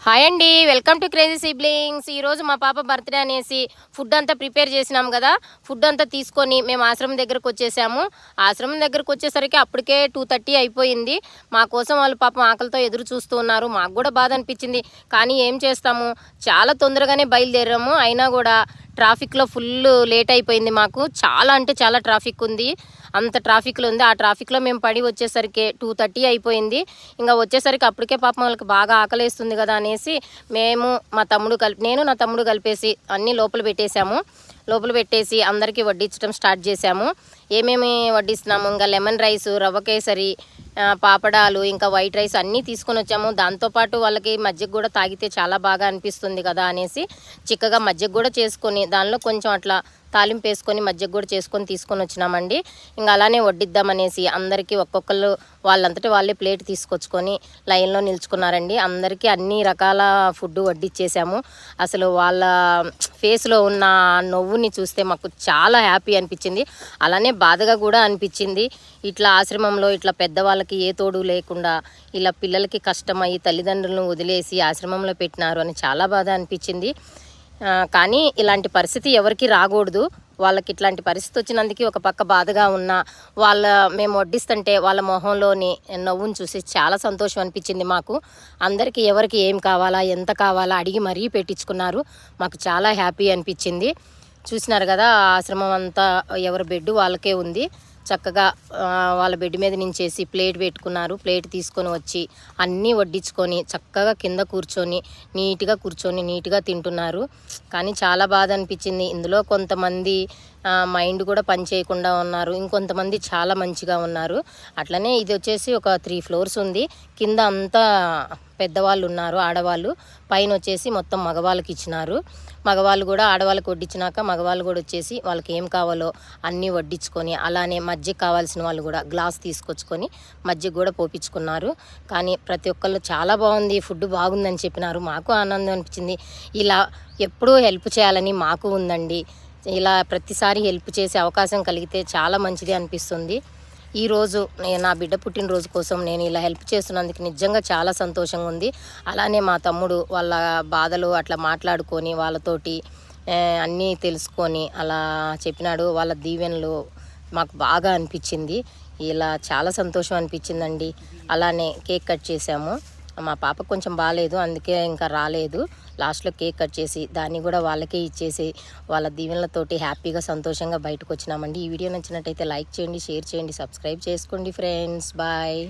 Hi అండి, welcome to crazy siblings. ఈరోజు మా పాప బర్త్డే అనేసి ఫుడ్ అంతా ప్రిపేర్ చేసినాం కదా. ఫుడ్ అంతా తీసుకొని మేము ఆశ్రమం దగ్గరకు వచ్చేసాము. ఆశ్రమం దగ్గరకు వచ్చేసరికి అప్పటికే 2:30 అయిపోయింది. మా కోసం వాళ్ళు పాపం ఆకలితో ఎదురు చూస్తూ ఉన్నారు. మాకు కూడా బాధ అనిపించింది, కానీ ఏం చేస్తాము, చాలా తొందరగానే బయలుదేరాము. అయినా కూడా ట్రాఫిక్లో ఫుల్ లేట్ అయిపోయింది. మాకు చాలా అంటే చాలా ట్రాఫిక్ ఉంది, అంత ట్రాఫిక్లో ఉంది. ఆ ట్రాఫిక్లో మేము పడి వచ్చేసరికి 2:30 అయిపోయింది. ఇంకా వచ్చేసరికి అప్పటికే పాపం వాళ్ళకి బాగా ఆకలేస్తుంది కదా అనేసి మేము నేను నా తమ్ముడు కలిపేసి అన్నీ లోపల పెట్టేసి అందరికీ వడ్డించడం స్టార్ట్ చేసాము. ఏమేమి వడ్డిస్తున్నాము, ఇంకా లెమన్ రైస్, రవ్వ కేసరి, పాపడాలు, ఇంకా వైట్ రైస్ అన్నీ తీసుకొని వచ్చాము. దాంతోపాటు వాళ్ళకి మజ్జిగ కూడా తాగితే చాలా బాగా అనిపిస్తుంది కదా అనేసి చిక్కగా మజ్జిగ కూడా చేసుకొని దానిలో కొంచెం అట్లా తాలింపు వేసుకొని మజ్జిగ కూడా చేసుకొని తీసుకొని వచ్చినామండి. ఇంకా అలానే వడ్డిద్దామనేసి అందరికీ ఒక్కొక్కరు వాళ్ళంతటి వాళ్ళే ప్లేట్ తీసుకొచ్చుకొని లైన్లో నిల్చుకున్నారండి. అందరికీ అన్ని రకాల ఫుడ్ వడ్డిచ్చేసాము. అసలు వాళ్ళ ఫేస్లో ఉన్న నవ్వుని చూస్తే మాకు చాలా హ్యాపీ అనిపించింది, అలానే బాధగా కూడా అనిపించింది. ఇట్లా ఆశ్రమంలో ఇట్లా పెద్దవాళ్ళకి ఏ తోడు లేకుండా ఇలా పిల్లలకి కష్టమయ్యి తల్లిదండ్రులను వదిలేసి ఆశ్రమంలో పెట్టినారు అని చాలా బాధ అనిపించింది. కానీ ఇలాంటి పరిస్థితి ఎవరికి రాకూడదు. వాళ్ళకి ఇట్లాంటి పరిస్థితి వచ్చినందుకు ఒక పక్క బాధగా ఉన్నా మేము వడ్డిస్తుంటే వాళ్ళ మొహంలోని నవ్వును చూసి చాలా సంతోషం అనిపించింది మాకు. అందరికీ ఎవరికి ఏం కావాలా ఎంత కావాలా అడిగి మరీ పెట్టించుకున్నారు. మాకు చాలా హ్యాపీ అనిపించింది. చూసినారు కదా, ఆశ్రమం అంతా ఎవరి బెడ్ వాళ్ళకే ఉంది. చక్కగా వాళ్ళ బెడ్ మీద నుంచేసి ప్లేట్ పెట్టుకున్నారు. ప్లేట్ తీసుకొని వచ్చి అన్నీ వడ్డించుకొని చక్కగా కింద నీట్గా తింటున్నారు. కానీ చాలా బాధ అనిపించింది. ఇందులో కొంతమంది మైండ్ కూడా పని చేయకుండా ఉన్నారు, ఇంకొంతమంది చాలా మంచిగా ఉన్నారు. అట్లనే ఇది వచ్చేసి ఒక 3 ఫ్లోర్స్ ఉంది. కింద అంతా పెద్దవాళ్ళు ఉన్నారు, ఆడవాళ్ళు. పైన వచ్చేసి మొత్తం మగవాళ్ళకి ఇచ్చినారు. మగవాళ్ళు కూడా ఆడవాళ్ళకి వడ్డించినాక మగవాళ్ళు కూడా వచ్చేసి వాళ్ళకి ఏం కావాలో అన్నీ వడ్డించుకొని, అలానే మజ్జిగ కావాల్సిన వాళ్ళు కూడా గ్లాస్ తీసుకొచ్చుకొని మజ్జిగ కూడా పోపించుకున్నారు. కానీ ప్రతి ఒక్కళ్ళు చాలా బాగుంది, ఫుడ్ బాగుందని చెప్పినారు. మాకు ఆనందం అనిపించింది. ఇలా ఎప్పుడూ హెల్ప్ చేయాలని మాకు ఉందండి. ఇలా ప్రతిసారి హెల్ప్ చేసే అవకాశం కలిగితే చాలా మంచిది అనిపిస్తుంది. ఈరోజు నా బిడ్డ పుట్టినరోజు కోసం నేను ఇలా హెల్ప్ చేస్తున్నందుకు నిజంగా చాలా సంతోషంగా ఉంది. అలానే మా తమ్ముడు వాళ్ళ బాధలు అట్లా మాట్లాడుకొని వాళ్ళతోటి అన్నీ తెలుసుకొని అలా చెప్పినాడు. వాళ్ళ దీవెనలు మాకు బాగా అనిపించింది. ఇలా చాలా సంతోషం అనిపించిందండి. అలానే కేక్ కట్ చేసాము. మా పాప కొంచెం బాగాలేదు, అందుకే ఇంకా రాలేదు. లాస్ట్లో కేక్ కట్ చేసి దాన్ని కూడా వాళ్ళకే ఇచ్చేసి వాళ్ళ దీవెనలతోటి హ్యాపీగా సంతోషంగా బయటకు వచ్చినామండి. ఈ వీడియో నచ్చినట్టయితే లైక్ చేయండి, షేర్ చేయండి, సబ్స్క్రైబ్ చేసుకోండి ఫ్రెండ్స్. బాయ్.